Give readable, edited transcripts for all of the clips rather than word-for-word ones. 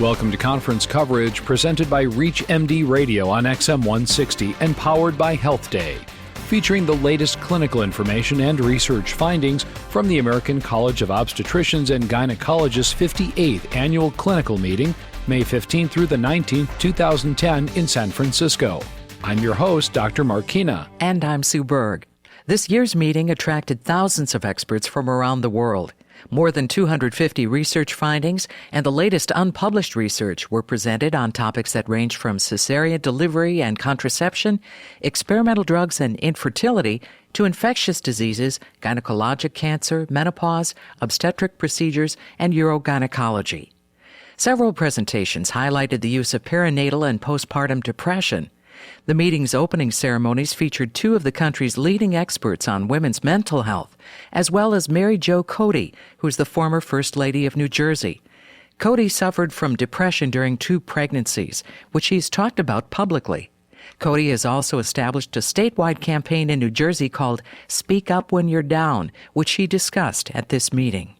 Welcome to conference coverage presented by ReachMD Radio on XM 160 and powered by Health Day, featuring the latest clinical information and research findings from the American College of Obstetricians and Gynecologists' 58th Annual Clinical Meeting, May 15th through the 19th, 2010 in San Francisco. I'm your host, Dr. Mark Chyna. And I'm Sue Berg. This year's meeting attracted thousands of experts from around the world. More than 250 research findings and the latest unpublished research were presented on topics that range from cesarean delivery and contraception, experimental drugs and infertility, to infectious diseases, gynecologic cancer, menopause, obstetric procedures, and urogynecology. Several presentations highlighted the use of perinatal and postpartum depression. The meeting's opening ceremonies featured two of the country's leading experts on women's mental health, as well as Mary Jo Cody, who's the former First Lady of New Jersey. Cody suffered from depression during 2 pregnancies, which he's talked about publicly. Cody has also established a statewide campaign in New Jersey called Speak Up When You're Down, which he discussed at this meeting.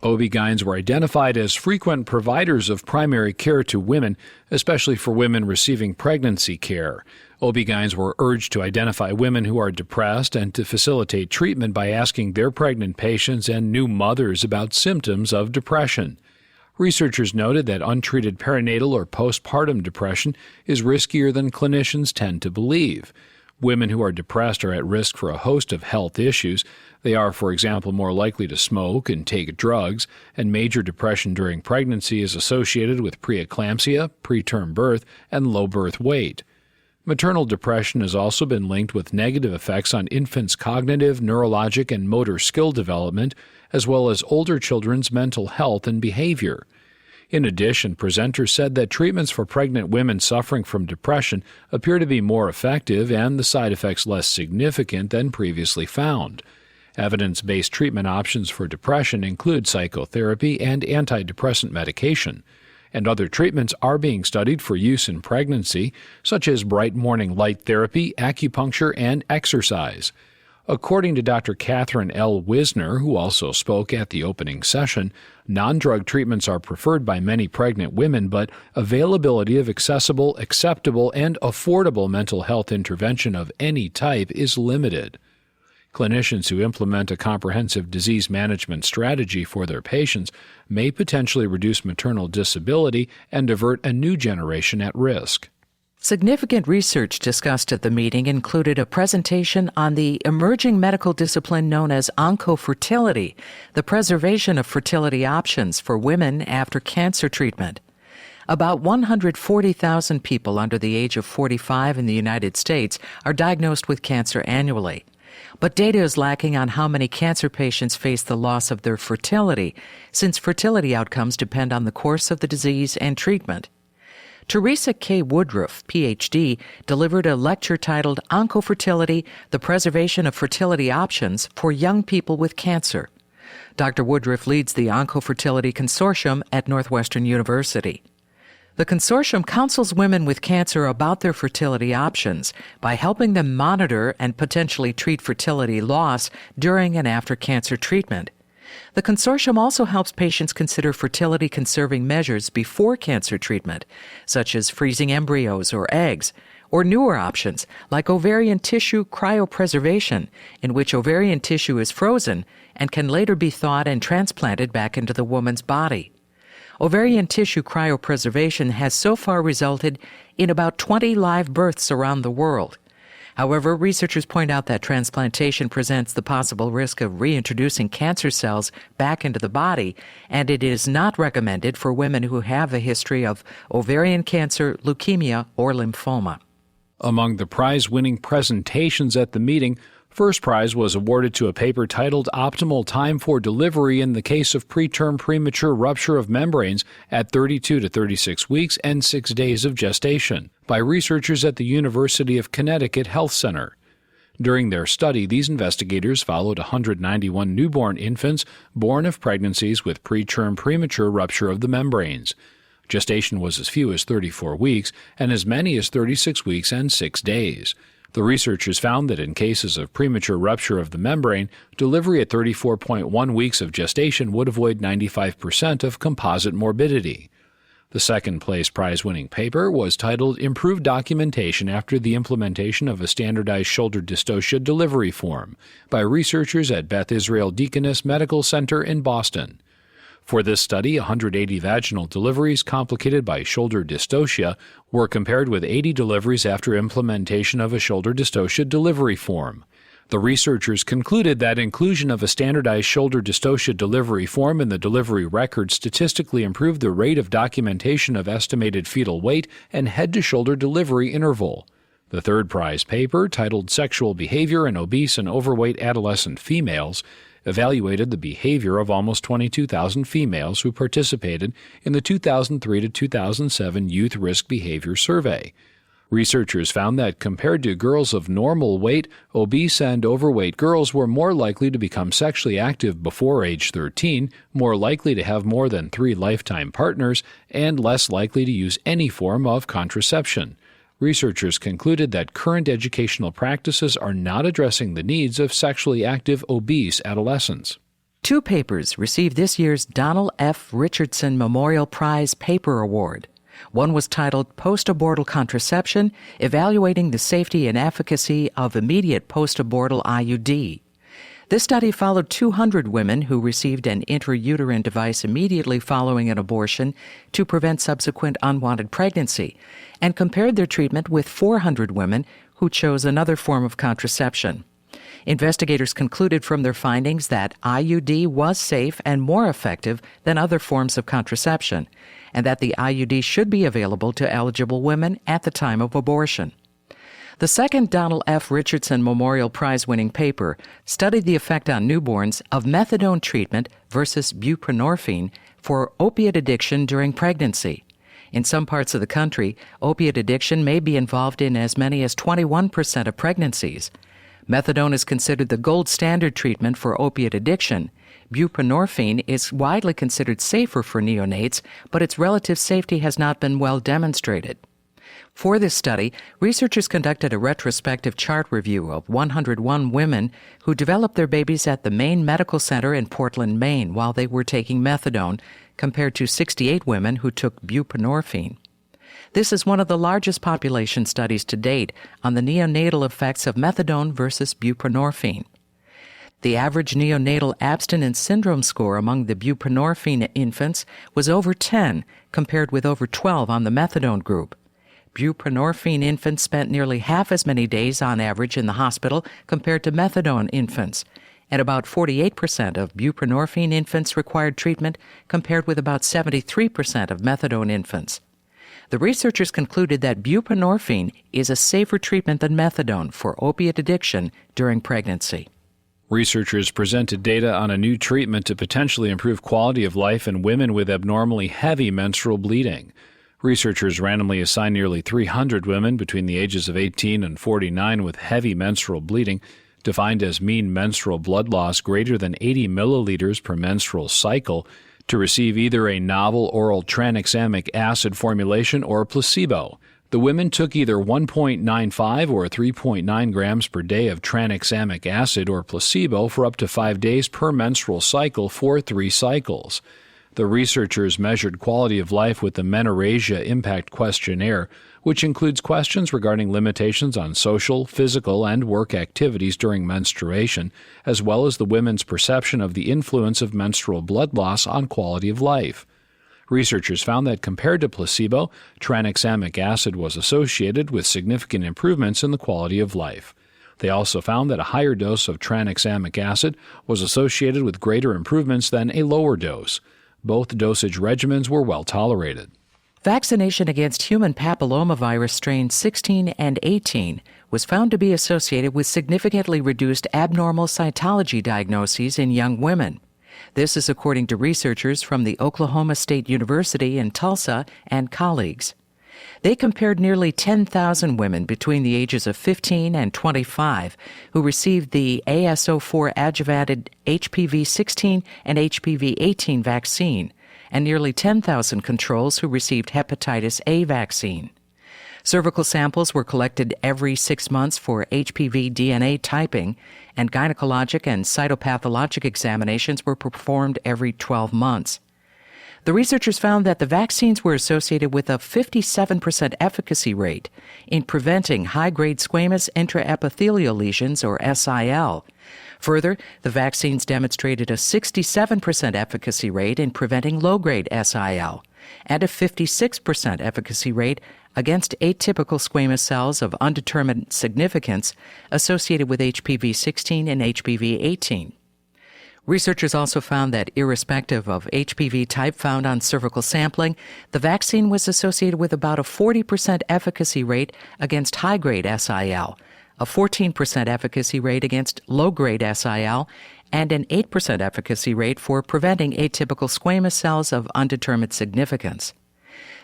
OB-GYNs were identified as frequent providers of primary care to women, especially for women receiving pregnancy care. OB-GYNs were urged to identify women who are depressed and to facilitate treatment by asking their pregnant patients and new mothers about symptoms of depression. Researchers noted that untreated perinatal or postpartum depression is riskier than clinicians tend to believe. Women who are depressed are at risk for a host of health issues. They are, for example, more likely to smoke and take drugs, and major depression during pregnancy is associated with preeclampsia, preterm birth, and low birth weight. Maternal depression has also been linked with negative effects on infants' cognitive, neurologic, and motor skill development, as well as older children's mental health and behavior. In addition, presenters said that treatments for pregnant women suffering from depression appear to be more effective and the side effects less significant than previously found. Evidence-based treatment options for depression include psychotherapy and antidepressant medication, and other treatments are being studied for use in pregnancy, such as bright morning light therapy, acupuncture, and exercise. According to Dr. Catherine L. Wisner, who also spoke at the opening session, non-drug treatments are preferred by many pregnant women, but availability of accessible, acceptable, and affordable mental health intervention of any type is limited. Clinicians who implement a comprehensive disease management strategy for their patients may potentially reduce maternal disability and avert a new generation at risk. Significant research discussed at the meeting included a presentation on the emerging medical discipline known as oncofertility, the preservation of fertility options for women after cancer treatment. About 140,000 people under the age of 45 in the United States are diagnosed with cancer annually. But data is lacking on how many cancer patients face the loss of their fertility, since fertility outcomes depend on the course of the disease and treatment. Teresa K. Woodruff, Ph.D., delivered a lecture titled Oncofertility, the Preservation of Fertility Options for Young People with Cancer. Dr. Woodruff leads the Oncofertility Consortium at Northwestern University. The consortium counsels women with cancer about their fertility options by helping them monitor and potentially treat fertility loss during and after cancer treatment. The consortium also helps patients consider fertility-conserving measures before cancer treatment, such as freezing embryos or eggs, or newer options like ovarian tissue cryopreservation, in which ovarian tissue is frozen and can later be thawed and transplanted back into the woman's body. Ovarian tissue cryopreservation has so far resulted in about 20 live births around the world. However, researchers point out that transplantation presents the possible risk of reintroducing cancer cells back into the body, and it is not recommended for women who have a history of ovarian cancer, leukemia, or lymphoma. Among the prize-winning presentations at the meeting, first prize was awarded to a paper titled Optimal Time for Delivery in the Case of Preterm Premature Rupture of Membranes at 32 to 36 weeks and 6 days of gestation by researchers at the University of Connecticut Health Center. During their study, these investigators followed 191 newborn infants born of pregnancies with preterm premature rupture of the membranes. Gestation was as few as 34 weeks and as many as 36 weeks and 6 days. The researchers found that in cases of premature rupture of the membrane, delivery at 34.1 weeks of gestation would avoid 95% of composite morbidity. The second-place prize-winning paper was titled Improved Documentation After the Implementation of a Standardized Shoulder Dystocia Delivery Form by researchers at Beth Israel Deaconess Medical Center in Boston. For this study, 180 vaginal deliveries complicated by shoulder dystocia were compared with 80 deliveries after implementation of a shoulder dystocia delivery form. The researchers concluded that inclusion of a standardized shoulder dystocia delivery form in the delivery record statistically improved the rate of documentation of estimated fetal weight and head-to-shoulder delivery interval. The third prize paper, titled Sexual Behavior in Obese and Overweight Adolescent Females, evaluated the behavior of almost 22,000 females who participated in the 2003 to 2007 Youth Risk Behavior Survey. Researchers found that compared to girls of normal weight, obese and overweight girls were more likely to become sexually active before age 13, more likely to have more than 3 lifetime partners, and less likely to use any form of contraception. Researchers concluded that current educational practices are not addressing the needs of sexually active obese adolescents. 2 papers received this year's Donald F. Richardson Memorial Prize Paper Award. One was titled Post-Abortal Contraception, Evaluating the Safety and Efficacy of Immediate Post-Abortal IUD. This study followed 200 women who received an intrauterine device immediately following an abortion to prevent subsequent unwanted pregnancy, and compared their treatment with 400 women who chose another form of contraception. Investigators concluded from their findings that IUD was safe and more effective than other forms of contraception, and that the IUD should be available to eligible women at the time of abortion. The second Donald F. Richardson Memorial Prize-winning paper studied the effect on newborns of methadone treatment versus buprenorphine for opiate addiction during pregnancy. In some parts of the country, opiate addiction may be involved in as many as 21% of pregnancies. Methadone is considered the gold standard treatment for opiate addiction. Buprenorphine is widely considered safer for neonates, but its relative safety has not been well demonstrated. For this study, researchers conducted a retrospective chart review of 101 women who developed their babies at the Maine Medical Center in Portland, Maine, while they were taking methadone, compared to 68 women who took buprenorphine. This is one of the largest population studies to date on the neonatal effects of methadone versus buprenorphine. The average neonatal abstinence syndrome score among the buprenorphine infants was over 10, compared with over 12 on the methadone group. Buprenorphine infants spent nearly half as many days on average in the hospital compared to methadone infants, and about 48% of buprenorphine infants required treatment compared with about 73% of methadone infants. The researchers concluded that buprenorphine is a safer treatment than methadone for opiate addiction during pregnancy. Researchers presented data on a new treatment to potentially improve quality of life in women with abnormally heavy menstrual bleeding. Researchers randomly assigned nearly 300 women between the ages of 18 and 49 with heavy menstrual bleeding, defined as mean menstrual blood loss greater than 80 milliliters per menstrual cycle, to receive either a novel oral tranexamic acid formulation or a placebo. The women took either 1.95 or 3.9 grams per day of tranexamic acid or placebo for up to 5 days per menstrual cycle for 3 cycles. The researchers measured quality of life with the Menorrhagia Impact Questionnaire, which includes questions regarding limitations on social, physical, and work activities during menstruation, as well as the women's perception of the influence of menstrual blood loss on quality of life. Researchers found that compared to placebo, tranexamic acid was associated with significant improvements in the quality of life. They also found that a higher dose of tranexamic acid was associated with greater improvements than a lower dose. Both dosage regimens were well tolerated. Vaccination against human papillomavirus strains 16 and 18 was found to be associated with significantly reduced abnormal cytology diagnoses in young women. This is according to researchers from the Oklahoma State University in Tulsa and colleagues. They compared nearly 10,000 women between the ages of 15 and 25 who received the AS04 adjuvanted HPV-16 and HPV-18 vaccine, and nearly 10,000 controls who received hepatitis A vaccine. Cervical samples were collected every 6 months for HPV DNA typing, and gynecologic and cytopathologic examinations were performed every 12 months. The researchers found that the vaccines were associated with a 57% efficacy rate in preventing high-grade squamous intraepithelial lesions, or SIL. Further, the vaccines demonstrated a 67% efficacy rate in preventing low-grade SIL and a 56% efficacy rate against atypical squamous cells of undetermined significance associated with HPV-16 and HPV-18. Researchers also found that irrespective of HPV type found on cervical sampling, the vaccine was associated with about a 40% efficacy rate against high-grade SIL, a 14% efficacy rate against low-grade SIL, and an 8% efficacy rate for preventing atypical squamous cells of undetermined significance.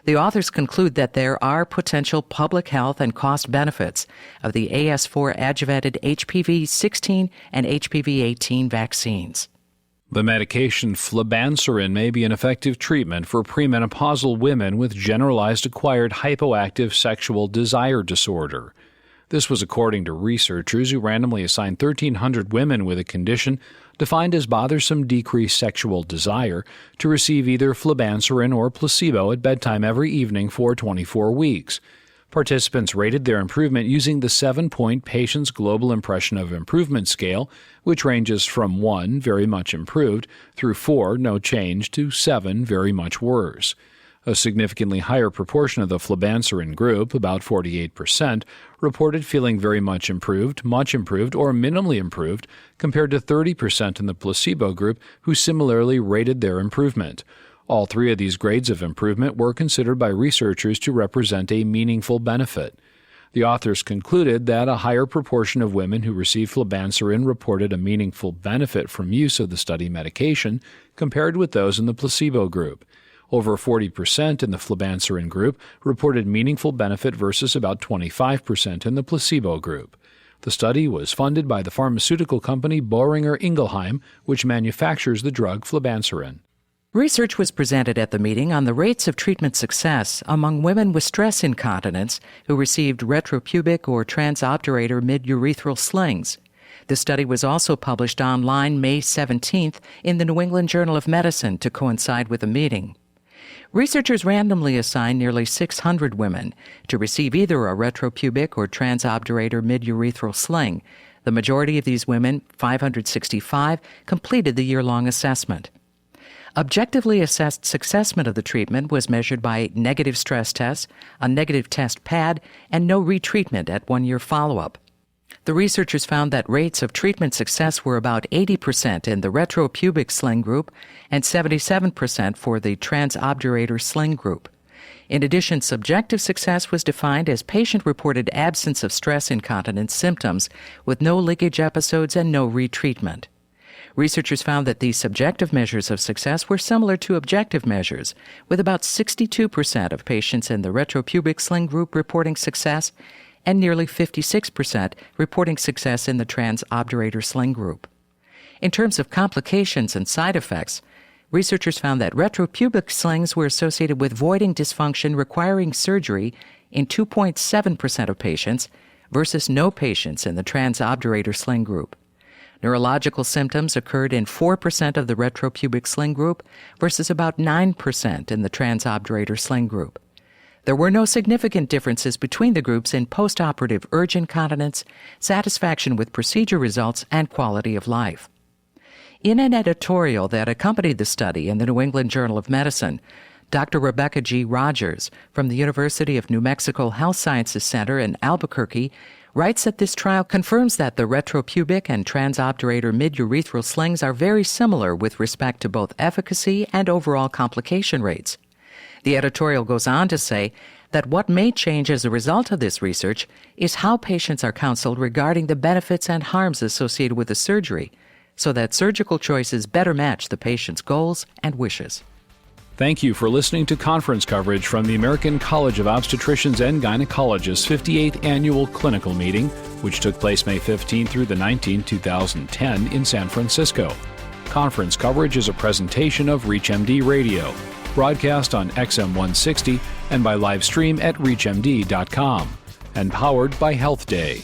The authors conclude that there are potential public health and cost benefits of the AS4 adjuvanted HPV-16 and HPV-18 vaccines. The medication flibanserin may be an effective treatment for premenopausal women with generalized acquired hypoactive sexual desire disorder. This was according to researchers who randomly assigned 1,300 women with a condition defined as bothersome decreased sexual desire to receive either flibanserin or placebo at bedtime every evening for 24 weeks. Participants rated their improvement using the 7-point Patient's Global Impression of Improvement scale, which ranges from 1, very much improved, through 4, no change, to 7, very much worse. A significantly higher proportion of the flibanserin group, about 48%, reported feeling very much improved, or minimally improved, compared to 30% in the placebo group, who similarly rated their improvement. All three of these grades of improvement were considered by researchers to represent a meaningful benefit. The authors concluded that a higher proportion of women who received flibanserin reported a meaningful benefit from use of the study medication compared with those in the placebo group. Over 40% in the flibanserin group reported meaningful benefit versus about 25% in the placebo group. The study was funded by the pharmaceutical company Boehringer Ingelheim, which manufactures the drug flibanserin. Research was presented at the meeting on the rates of treatment success among women with stress incontinence who received retropubic or transobturator midurethral slings. The study was also published online May 17th in the New England Journal of Medicine to coincide with the meeting. Researchers randomly assigned nearly 600 women to receive either a retropubic or transobturator midurethral sling. The majority of these women, 565, completed the year-long assessment. Objectively assessed successment of the treatment was measured by negative stress tests, a negative test pad, and no retreatment at 1-year follow-up. The researchers found that rates of treatment success were about 80% in the retropubic sling group and 77% for the transobturator sling group. In addition, subjective success was defined as patient-reported absence of stress incontinence symptoms with no leakage episodes and no retreatment. Researchers found that these subjective measures of success were similar to objective measures, with about 62% of patients in the retropubic sling group reporting success and nearly 56% reporting success in the transobturator sling group. In terms of complications and side effects, researchers found that retropubic slings were associated with voiding dysfunction requiring surgery in 2.7% of patients versus no patients in the transobturator sling group. Neurological symptoms occurred in 4% of the retropubic sling group versus about 9% in the transobturator sling group. There were no significant differences between the groups in postoperative urge incontinence, satisfaction with procedure results, and quality of life. In an editorial that accompanied the study in the New England Journal of Medicine, Dr. Rebecca G. Rogers from the University of New Mexico Health Sciences Center in Albuquerque writes that this trial confirms that the retropubic and transobturator midurethral slings are very similar with respect to both efficacy and overall complication rates. The editorial goes on to say that what may change as a result of this research is how patients are counseled regarding the benefits and harms associated with the surgery, so that surgical choices better match the patient's goals and wishes. Thank you for listening to conference coverage from the American College of Obstetricians and Gynecologists' 58th Annual Clinical Meeting, which took place May 15 through the 19th, 2010 in San Francisco. Conference coverage is a presentation of ReachMD Radio, broadcast on XM 160 and by live stream at reachmd.com, and powered by Health Day.